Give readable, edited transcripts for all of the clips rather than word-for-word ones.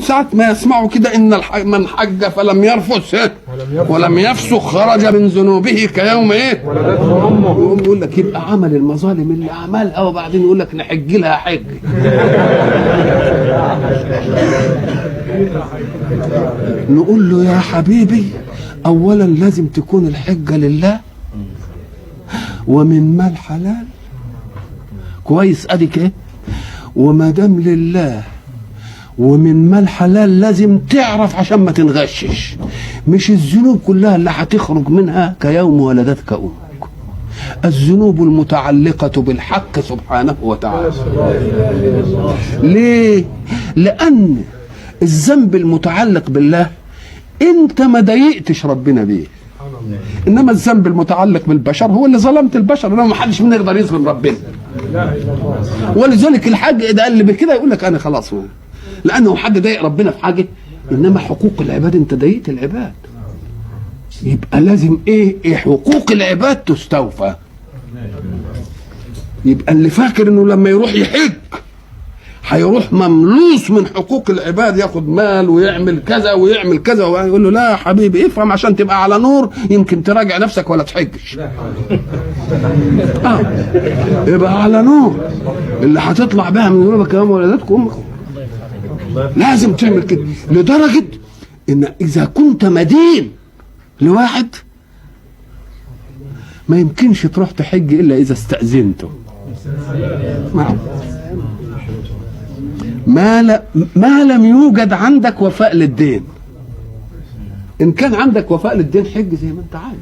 ساعة ما يسمعوا كده ان من حج فلم يرفث ولم يفسق خرج من ذنوبه كيوم ايه ولدته امه. يقوم يقول لك يبقى عمل المظالم اللي عملها وبعدين يقول لك نحج لها حج. نقول له يا حبيبي اولا لازم تكون الحجة لله ومن مال حلال كويس اديك ايه، وما دام لله ومن مال حلال لازم تعرف عشان ما تنغشش. مش الذنوب كلها اللي هتخرج منها كيوم ولدتك امك، الذنوب المتعلقة بالحق سبحانه وتعالى. ليه؟ لأن الذنب المتعلق بالله انت ما ضايقتش ربنا بيه، انما الذنب المتعلق بالبشر هو اللي ظلمت البشر، انما ما حدش منا يقدر يظلم ربنا. ولذلك الحاج ده اللي بكده يقول لك انا خلاص، لانه حد ضايق ربنا في حاجه، انما حقوق العباد انت ضايقت العباد، يبقى لازم ايه حقوق العباد تستوفى. يبقى اللي فاكر انه لما يروح يحج هيروح مملوس من حقوق العباد، ياخد مال ويعمل كذا ويعمل كذا، ويقول له لا يا حبيبي افهم عشان تبقى على نور، يمكن تراجع نفسك ولا تحجش. يبقى على نور اللي هتطلع بها من ذنوبك يوم ولدتك امك. لازم تعمل كده، لدرجه ان اذا كنت مدين لواحد ما يمكنش تروح تحج الا اذا استأذنته. ما لم يوجد عندك وفاء للدين. ان كان عندك وفاء للدين حج زي ما انت عايز،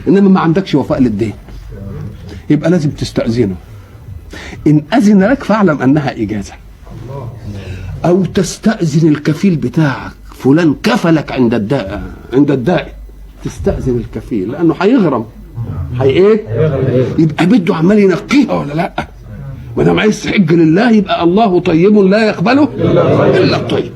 انما ما عندكش وفاء للدين يبقى لازم تستأذنه. ان اذن لك فاعلم انها اجازه، او تستأذن الكفيل بتاعك، فلان كفلك عند الداء تستأذن الكفيل لانه هيغرم، يبقى بده عمال ينقيها ولا لا؟ ما دام عايز تحج لله يبقى الله طيب لا يقبله الا الطيب.